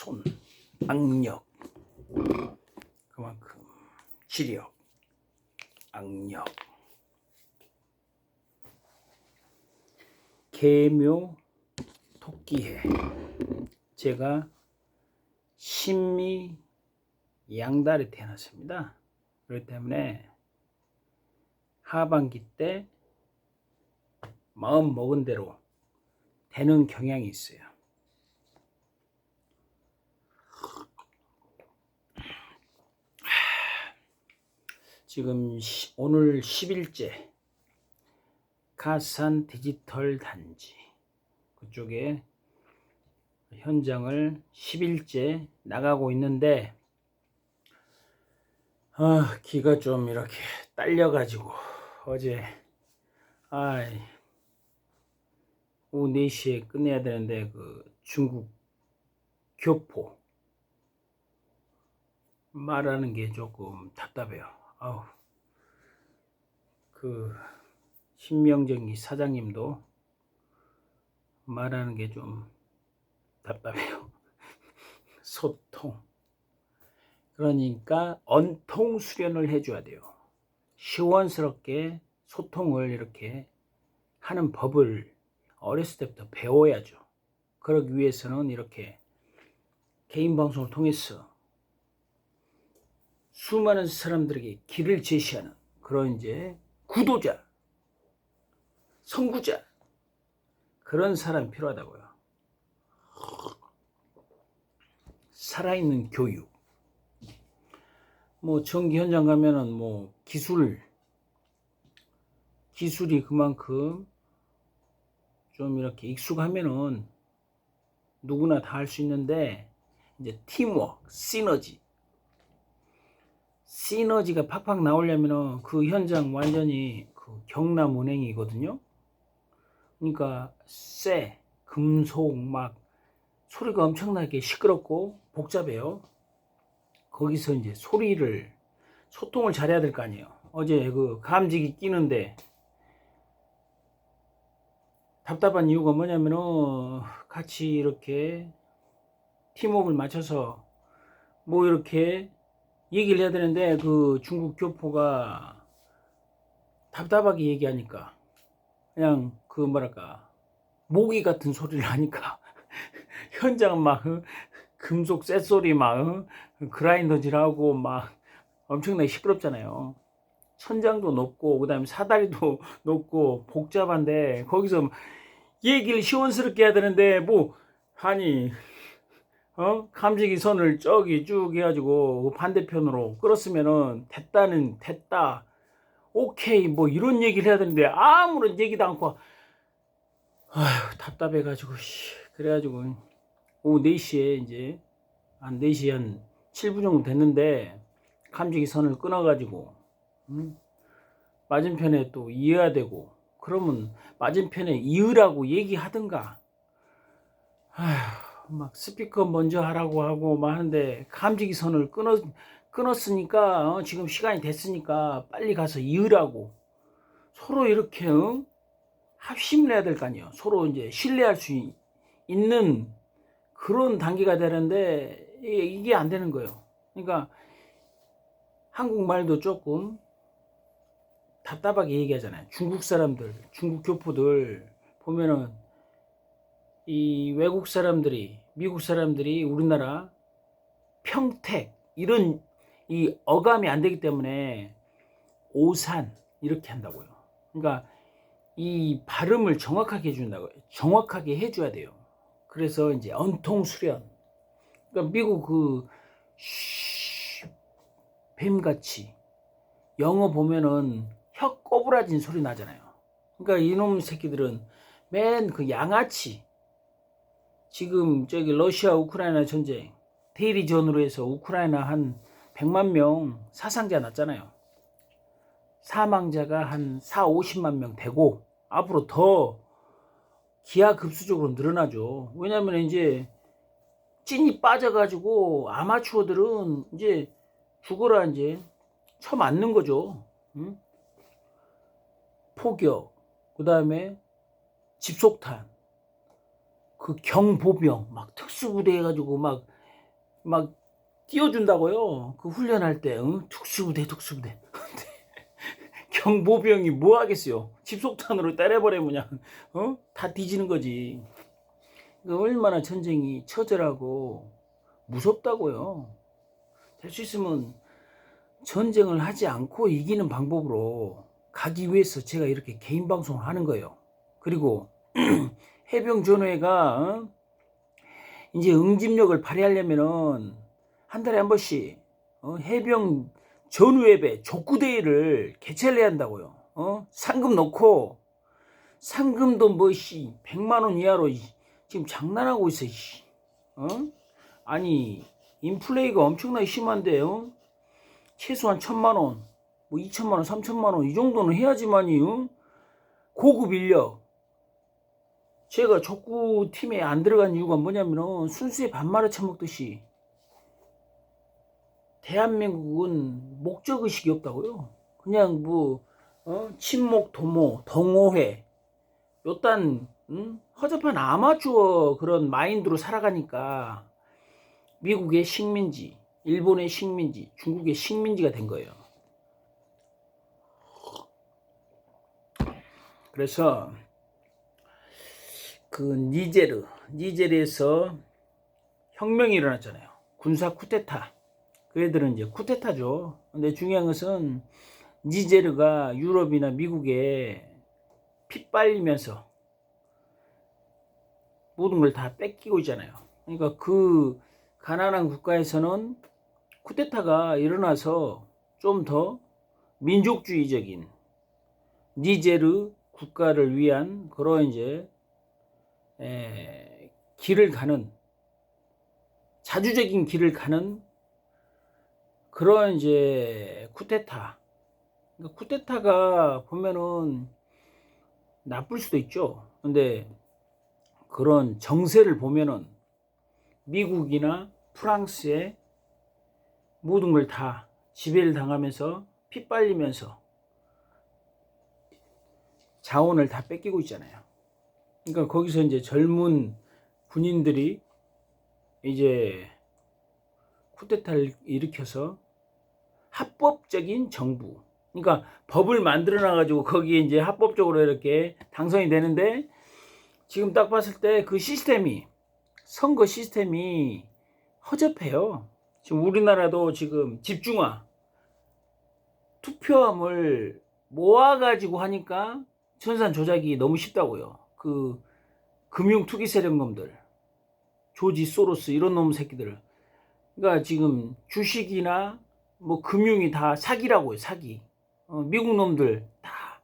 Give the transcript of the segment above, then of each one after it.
손, 악력, 그만큼 지력, 악력, 계묘, 토끼해. 제가 신미 양달에 태어났습니다. 그렇기 때문에 하반기 때 마음 먹은 대로 되는 경향이 있어요. 지금 오늘 10일째 가산 디지털 단지 그쪽에 현장을 10일째 나가고 있는데 기가 좀 이렇게 딸려 가지고 어제 오후 4시에 끝내야 되는데 그 중국 교포 말하는 게 조금 답답해요. 그 신명정이 사장님도 말하는 게 좀 답답해요. 소통. 그러니까 언통 수련을 해줘야 돼요. 시원스럽게 소통을 이렇게 하는 법을 어렸을 때부터 배워야죠. 그러기 위해서는 이렇게 개인 방송을 통해서 수많은 사람들에게 길을 제시하는 그런 이제 구도자, 선구자 그런 사람이 필요하다고요. 살아있는 교육. 뭐 전기 현장 가면은 뭐 기술이 그만큼 좀 이렇게 익숙하면은 누구나 다 할 수 있는데 이제 팀워크, 시너지가 팍팍 나오려면은 그 현장 완전히 그 경남은행이거든요. 그러니까 금속 막 소리가 엄청나게 시끄럽고 복잡해요. 거기서 이제 소통을 잘해야 될 거 아니에요. 어제 그 감지기 끼는데 답답한 이유가 뭐냐면은 같이 이렇게 팀워크를 맞춰서 뭐 이렇게 얘기를 해야 되는데 그 중국 교포가 답답하게 얘기하니까 그냥 그 뭐랄까 모기 같은 소리를 하니까 현장은 막 금속 쇳소리 막 그라인더질하고 막 엄청나게 시끄럽잖아요. 천장도 높고 그다음에 사다리도 높고 복잡한데 거기서 얘기를 시원스럽게 해야 되는데 감지기 선을 저기 쭉 해가지고 반대편으로 끌었으면은 됐다 오케이 뭐 이런 얘기를 해야 되는데 아무런 얘기도 않고 답답해가지고 그래가지고 오후 4시에 이제 한 4시 한 7분 정도 됐는데 감지기 선을 끊어가지고 맞은편에 또 이어야 되고 그러면 맞은편에 이으라고 얘기하든가 막 스피커 먼저 하라고 하고 막 하는데 감지기 선을 끊었으니까 지금 시간이 됐으니까 빨리 가서 이으라고 서로 이렇게 합심을 해야 될 거 아니에요. 서로 이제 신뢰할 수 있는 그런 단계가 되는데 이게 안 되는 거예요. 그러니까 한국말도 조금 답답하게 얘기하잖아요. 중국 교포들 보면은 이 외국 사람들이, 미국 사람들이 우리나라 평택 이런 이 어감이 안 되기 때문에 오산 이렇게 한다고요. 그러니까 이 발음을 정확하게 해준다고요. 정확하게 해줘야 돼요. 그래서 이제 언통 수련. 그러니까 미국 뱀같이 영어 보면은 혀 꼬부라진 소리 나잖아요. 그러니까 이놈 새끼들은 맨 그 양아치 지금 저기 러시아 우크라이나 전쟁 대리전으로 해서 우크라이나 한 100만 명 사상자 났잖아요. 사망자가 한 50만 명 되고 앞으로 더 기하급수적으로 늘어나죠. 왜냐면 이제 찐이 빠져가지고 아마추어들은 이제 죽어라 이제 쳐맞는 거죠. 응? 포격, 그 다음에 집속탄, 그 경보병 막 특수부대 해가지고 막 막 띄워준다고요. 그 훈련할 때, 특수부대. 경보병이 뭐 하겠어요? 집속탄으로 때려버리면 그냥, 다 뒤지는 거지. 얼마나 전쟁이 처절하고 무섭다고요. 될 수 있으면 전쟁을 하지 않고 이기는 방법으로 가기 위해서 제가 이렇게 개인 방송을 하는 거예요. 그리고 해병전후회가 이제 응집력을 발휘하려면은 한 달에 한 번씩 해병 전후예배 족구대회를 개최를 해야 한다고요. 상금 넣고 상금도 100만 원 이하로 지금 장난하고 있어. 아니 인플레이가 엄청나게 심한데요. 최소한 1,000만 원, 2,000만 원, 3,000만 원 이 정도는 해야지만이 고급 인력. 제가 족구 팀에 안 들어간 이유가 뭐냐면은 순수에 밥 말아 처먹듯이 대한민국은 목적의식이 없다고요. 그냥 친목 도모 동호회 요딴 허접한 아마추어 그런 마인드로 살아가니까 미국의 식민지, 일본의 식민지, 중국의 식민지가 된 거예요. 그래서 그 니제르에서 혁명이 일어났잖아요. 군사 쿠데타. 그 애들은 이제 쿠데타죠. 근데 중요한 것은 니제르가 유럽이나 미국에 피 빨리면서 모든 걸 다 뺏기고 있잖아요. 그러니까 그 가난한 국가에서는 쿠데타가 일어나서 좀 더 민족주의적인 니제르 국가를 위한 그런 이제 길을 가는 자주적인 길을 가는 그런 이제 쿠데타. 그러니까 쿠데타가 보면은 나쁠 수도 있죠. 근데 그런 정세를 보면은 미국이나 프랑스의 모든 걸 다 지배를 당하면서 피 빨리면서 자원을 다 뺏기고 있잖아요. 그러니까 거기서 이제 젊은 군인들이 이제 쿠데타를 일으켜서 합법적인 정부, 그러니까 법을 만들어 놔가지고 거기에 이제 합법적으로 이렇게 당선이 되는데 지금 딱 봤을 때 그 시스템이 선거 시스템이 허접해요. 지금 우리나라도 지금 집중화 투표함을 모아가지고 하니까 전산 조작이 너무 쉽다고요. 그 금융 투기 세력놈들, 조지 소로스 이런 놈 새끼들. 그러니까 지금 주식이나 금융이 다 사기라고요. 사기. 미국 놈들 다.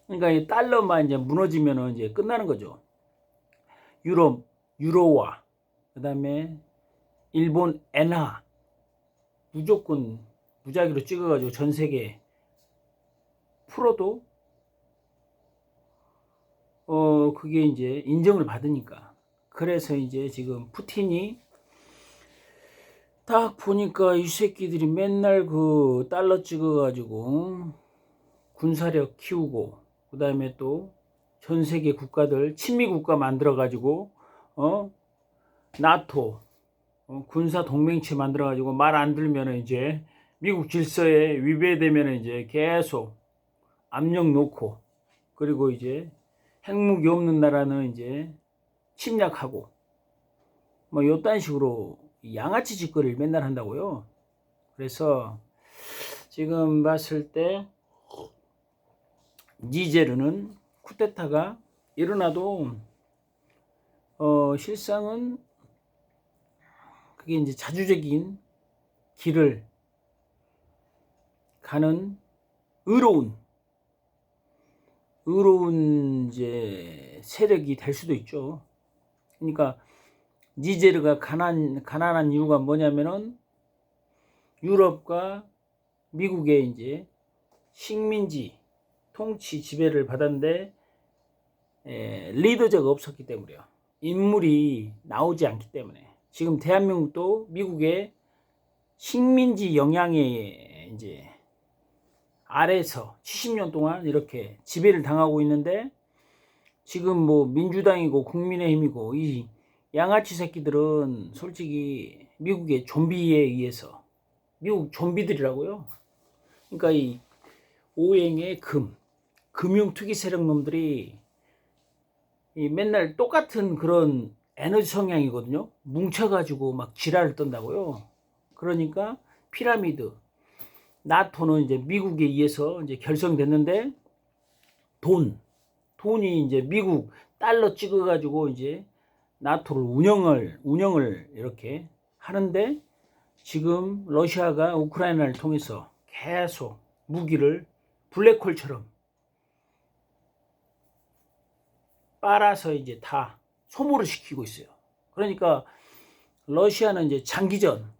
그러니까 이 달러만 이제 무너지면은 이제 끝나는 거죠. 유로화, 그다음에 일본 엔화 무조건 무작위로 찍어가지고 전 세계 풀어도 그게 이제 인정을 받으니까. 그래서 이제 지금 푸틴이 딱 보니까 이 새끼들이 맨날 그 달러 찍어가지고 군사력 키우고 그 다음에 또 전 세계 국가들 친미 국가 만들어가지고 나토 군사 동맹체 만들어가지고 말 안 들면은 이제 미국 질서에 위배되면은 이제 계속 압력 놓고 그리고 이제 핵무기 없는 나라는 이제 침략하고 요딴 식으로 양아치 짓거리를 맨날 한다고요. 그래서 지금 봤을 때 니제르는 쿠데타가 일어나도 실상은 그게 이제 자주적인 길을 가는 의로운 이제 세력이 될 수도 있죠. 그러니까 니제르가 가난한 이유가 뭐냐면은 유럽과 미국의 이제 식민지 통치 지배를 받았는데 리더자가 없었기 때문에요. 인물이 나오지 않기 때문에 지금 대한민국도 미국의 식민지 영향에 이제 아래서 70년 동안 이렇게 지배를 당하고 있는데 지금 민주당이고 국민의힘이고 이 양아치 새끼들은 솔직히 미국의 좀비에 의해서, 미국 좀비들이라고요. 그러니까 이 오행의 금융투기 세력 놈들이 이 맨날 똑같은 그런 에너지 성향이거든요. 뭉쳐가지고 막 지랄을 떤다고요. 그러니까 피라미드, 나토는 이제 미국에 의해서 이제 결성됐는데 돈이 이제 미국 달러 찍어가지고 이제 나토를 운영을 이렇게 하는데 지금 러시아가 우크라이나를 통해서 계속 무기를 블랙홀처럼 빨아서 이제 다 소모를 시키고 있어요. 그러니까 러시아는 이제 장기전,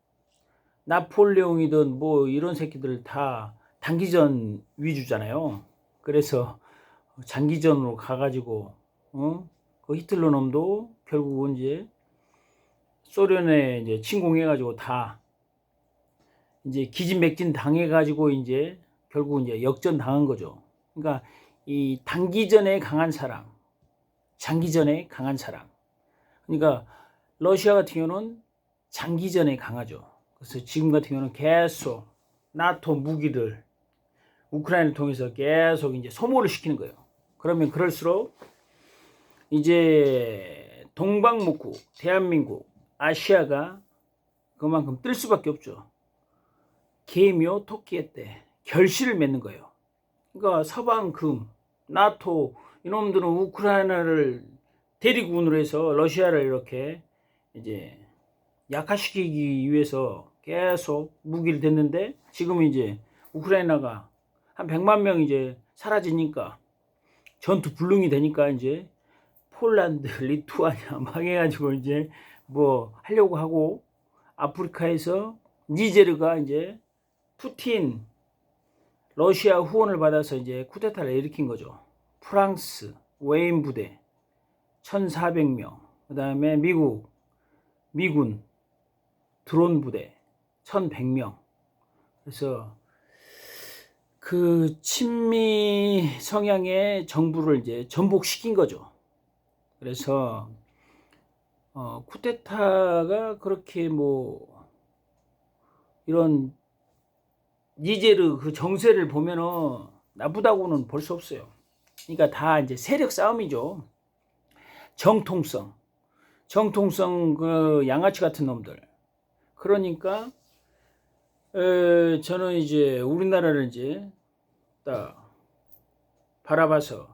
나폴레옹이든 뭐 이런 새끼들 다 단기전 위주잖아요. 그래서 장기전으로 가가지고 그 히틀러 놈도 결국은 이제 소련에 이제 침공해가지고 다 이제 기진맥진 당해가지고 이제 결국 이제 역전 당한 거죠. 그러니까 이 단기전에 강한 사람, 장기전에 강한 사람. 그러니까 러시아 같은 경우는 장기전에 강하죠. 그래서 지금 같은 경우는 계속 나토 무기를 우크라이나를 통해서 계속 이제 소모를 시키는 거예요. 그러면 그럴수록 이제 동방목국, 대한민국, 아시아가 그만큼 뜰 수밖에 없죠. 게임이요 토끼의 때 결실을 맺는 거예요. 그러니까 서방 나토 이놈들은 우크라이나를 대리군으로 해서 러시아를 이렇게 이제 약화시키기 위해서 계속 무기를 댔는데 지금 이제 우크라이나가 한 100만 명 이제 사라지니까 전투 불능이 되니까 이제 폴란드, 리투아니아 막 해가지고 이제 뭐 하려고 하고 아프리카에서 니제르가 이제 푸틴 러시아 후원을 받아서 이제 쿠데타를 일으킨 거죠. 프랑스 웨인 부대 1,400명, 그 다음에 미군 드론 부대 1,100명. 그래서 그 친미 성향의 정부를 이제 전복시킨 거죠. 그래서 쿠데타가 그렇게 뭐 이런 니제르 그 정세를 보면은 나쁘다고는 볼 수 없어요. 그러니까 다 이제 세력 싸움이죠. 정통성 그 양아치 같은 놈들. 그러니까 저는 이제 우리나라를 이제 딱 바라봐서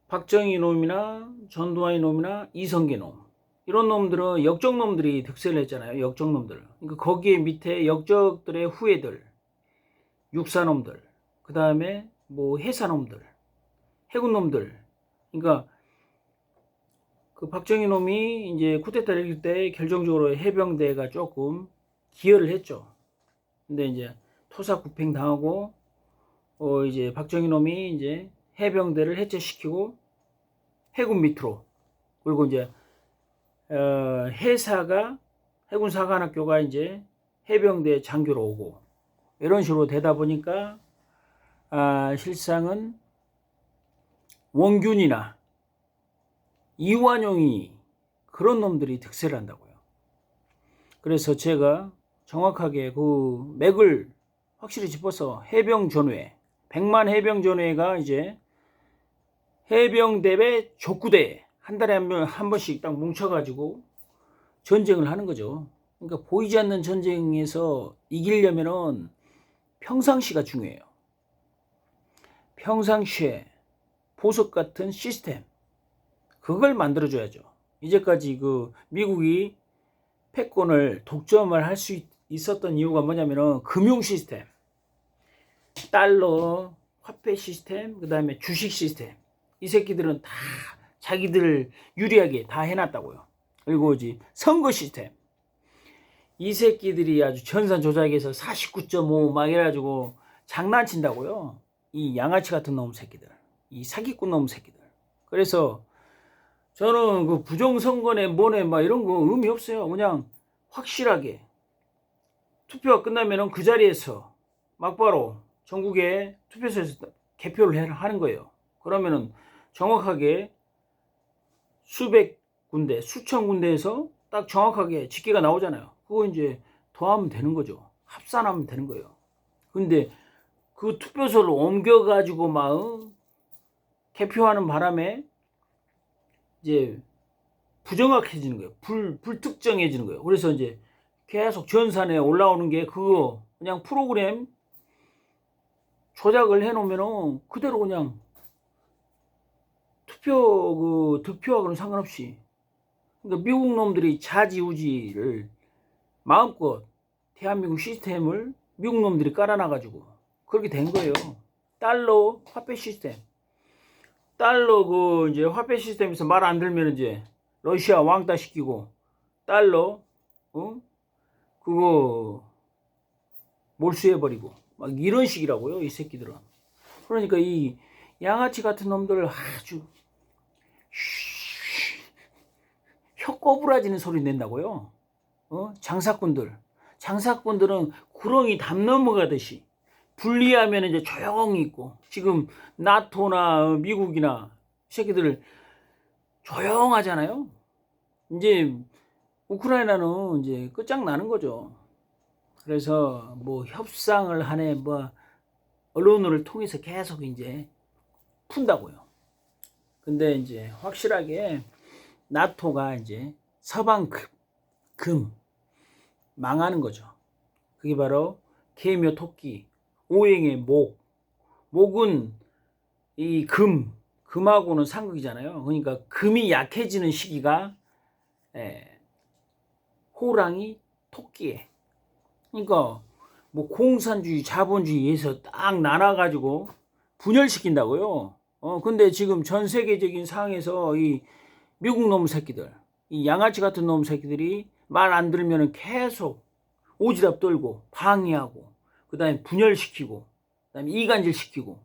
박정희 놈이나 전두환 놈이나 이성계 놈 이런 놈들은 역적 놈들이 득세를 했잖아요. 역적 놈들. 그러니까 거기에 밑에 역적들의 후예들, 육사 놈들, 그 다음에 뭐 해사 놈들, 해군 놈들. 그러니까 그 박정희 놈이 이제 쿠데타를 일으킬 때 결정적으로 해병대가 조금 기여를 했죠. 근데 이제 토사구팽 당하고 이제 박정희 놈이 이제 해병대를 해체시키고 해군 밑으로, 그리고 이제 해사가 해군사관학교가 이제 해병대 장교로 오고 이런 식으로 되다 보니까 실상은 원균이나 이완용이 그런 놈들이 득세를 한다고요. 그래서 제가 정확하게 그 맥을 확실히 짚어서 해병전회 100만 해병전회가 이제 해병대배 족구대 한 달에 한 번씩 딱 뭉쳐가지고 전쟁을 하는 거죠. 그러니까 보이지 않는 전쟁에서 이기려면은 평상시가 중요해요. 평상시에 보석 같은 시스템 그걸 만들어줘야죠. 이제까지 그 미국이 패권을 독점을 할 수 있었던 이유가 뭐냐면은 금융 시스템, 달러, 화폐 시스템, 그 다음에 주식 시스템. 이 새끼들은 다 자기들 유리하게 다 해놨다고요. 그리고 이제 선거 시스템. 이 새끼들이 아주 전산 조작해서 49.5 막 이래가지고 장난친다고요. 이 양아치 같은 놈 새끼들. 이 사기꾼 놈 새끼들. 그래서 저는 그 부정선거네 뭐네 막 이런 거 의미 없어요. 그냥 확실하게 투표가 끝나면은 그 자리에서 막바로 전국에 투표소에서 개표를 하는 거예요. 그러면은 정확하게 수백 군데, 수천 군데에서 딱 정확하게 집계가 나오잖아요. 그거 이제 더하면 되는 거죠. 합산하면 되는 거예요. 근데 그 투표소를 옮겨가지고 막 개표하는 바람에 이제 부정확해지는 거예요. 불특정해지는 거예요. 그래서 이제 계속 전산에 올라오는 게 그거 그냥 프로그램 조작을 해놓으면은 그대로 그냥 득표하고는 상관없이. 그러니까 미국 놈들이 자지우지를 마음껏 대한민국 시스템을 미국 놈들이 깔아놔가지고 그렇게 된 거예요. 달러 화폐 시스템. 달러 이제 화폐 시스템에서 말 안 들면 이제 러시아 왕따 시키고 달러 그거 몰수해버리고 막 이런 식이라고요. 이 새끼들은. 그러니까 이 양아치 같은 놈들 아주 혀 꼬부라지는 소리 낸다고요. 장사꾼들은 구렁이 담 넘어가듯이 분리하면 이제 조용히 있고, 지금 나토나 미국이나 이 새끼들 조용하잖아요. 이제 우크라이나는 이제 끝장나는 거죠. 그래서 뭐 협상을 하네 뭐 언론을 통해서 계속 이제 푼다고요. 근데 이제 확실하게 나토가 이제 서방 금 망하는 거죠. 그게 바로 개묘 토끼, 오행의 목은 이 금하고는 상극이잖아요. 그러니까 금이 약해지는 시기가 호랑이 토끼에. 그러니까 뭐 공산주의 자본주의에서 딱 나눠가지고 분열시킨다고요. 근데 지금 전 세계적인 상황에서 이 미국 놈 새끼들, 이 양아치 같은 놈 새끼들이 말 안 들으면 계속 오지랖 떨고 방해하고, 그 다음에 분열시키고, 그 다음에 이간질시키고,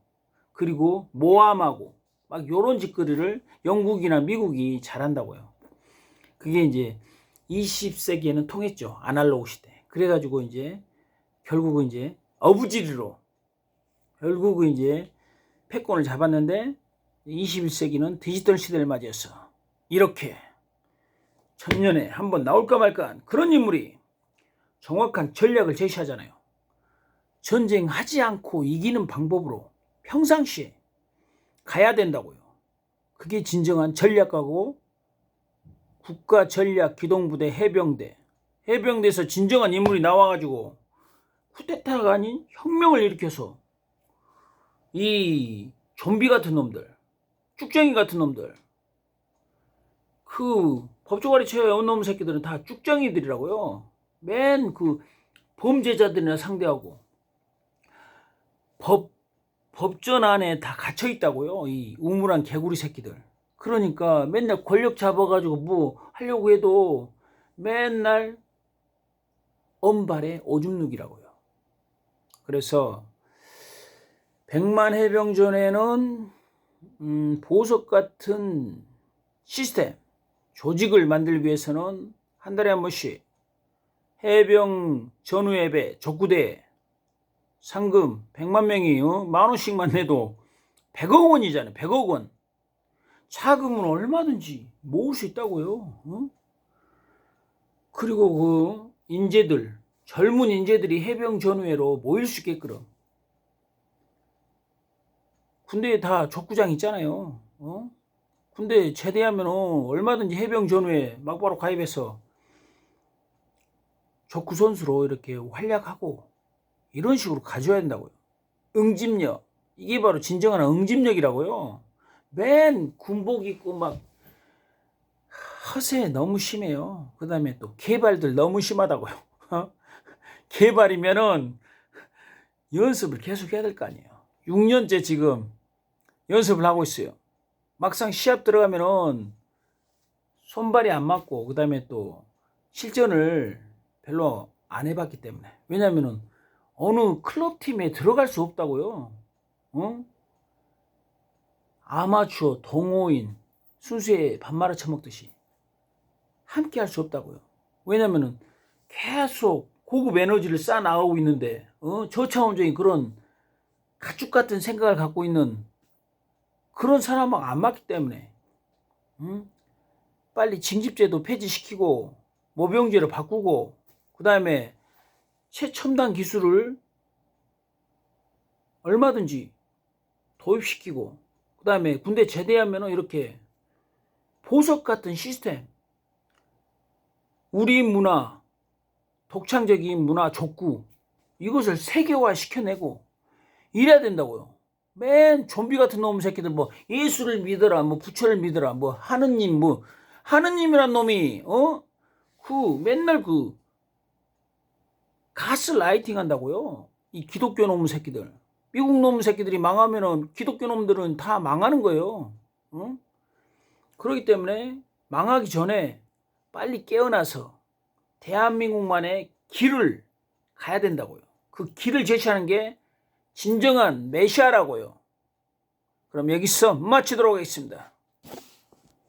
그리고 모함하고 막 요런 짓거리를 영국이나 미국이 잘한다고요. 그게 이제 20세기에는 통했죠. 아날로그 시대. 그래가지고 이제 결국은 이제 어부지리로 결국은 이제 패권을 잡았는데, 21세기는 디지털 시대를 맞이해서 이렇게 천년에 한번 나올까 말까한 그런 인물이 정확한 전략을 제시하잖아요. 전쟁하지 않고 이기는 방법으로 평상시에 가야 된다고요. 그게 진정한 전략가고, 국가전략기동부대 해병대에서 진정한 인물이 나와가지고 쿠데타가 아닌 혁명을 일으켜서 이 좀비 같은 놈들, 쭉쟁이 같은 놈들, 그 법조가리 처해 온 놈 새끼들은 다 쭉쟁이들이라고요. 맨 그 범죄자들이나 상대하고 법전 안에 다 갇혀 있다고요. 이 우물한 개구리 새끼들. 그러니까 맨날 권력 잡아가지고 뭐 하려고 해도 맨날 엄발의 오줌 누기라고요. 그래서 백만해병전에는 보석 같은 시스템, 조직을 만들기 위해서는 한 달에 한 번씩 해병 전후예배 족구대 상금 100만 명이 10,000원씩만 내도 100억 원이잖아요. 100억 원. 자금은 얼마든지 모을 수 있다고요. 그리고 그 인재들, 젊은 인재들이 해병 전후회로 모일 수 있게끔 군대에 다 족구장 있잖아요. 군대 제대하면 얼마든지 해병 전후회 막바로 가입해서 족구 선수로 이렇게 활약하고 이런 식으로 가져야 된다고요. 응집력, 이게 바로 진정한 응집력이라고요. 맨 군복 입고 막 허세 너무 심해요. 그 다음에 또 개발들 너무 심하다고요. 개발이면은 연습을 계속 해야 될 거 아니에요. 6년째 지금 연습을 하고 있어요. 막상 시합 들어가면은 손발이 안 맞고, 그 다음에 또 실전을 별로 안 해봤기 때문에. 왜냐면은 어느 클럽 팀에 들어갈 수 없다고요. 아마추어, 동호인, 순수에 밥 말아 처먹듯이 함께 할 수 없다고요. 왜냐면은 계속 고급 에너지를 쌓아나가고 있는데, 저차원적인 그런 가축 같은 생각을 갖고 있는 그런 사람하고 안 맞기 때문에, 빨리 징집제도 폐지시키고 모병제로 바꾸고 그 다음에 최첨단 기술을 얼마든지 도입시키고 그 다음에 군대 제대하면 이렇게 보석 같은 시스템, 우리 문화, 독창적인 문화 족구 이것을 세계화 시켜내고 이래야 된다고요. 맨 좀비 같은 놈 새끼들 뭐 예수를 믿어라 뭐 부처를 믿어라 뭐 하느님 뭐 하느님이란 놈이 맨날 그 가스라이팅 한다고요. 이 기독교 놈 새끼들. 미국 놈 새끼들이 망하면은 기독교 놈들은 다 망하는 거예요. 그렇기 때문에 망하기 전에 빨리 깨어나서 대한민국만의 길을 가야 된다고요. 그 길을 제시하는 게 진정한 메시아라고요. 그럼 여기서 마치도록 하겠습니다.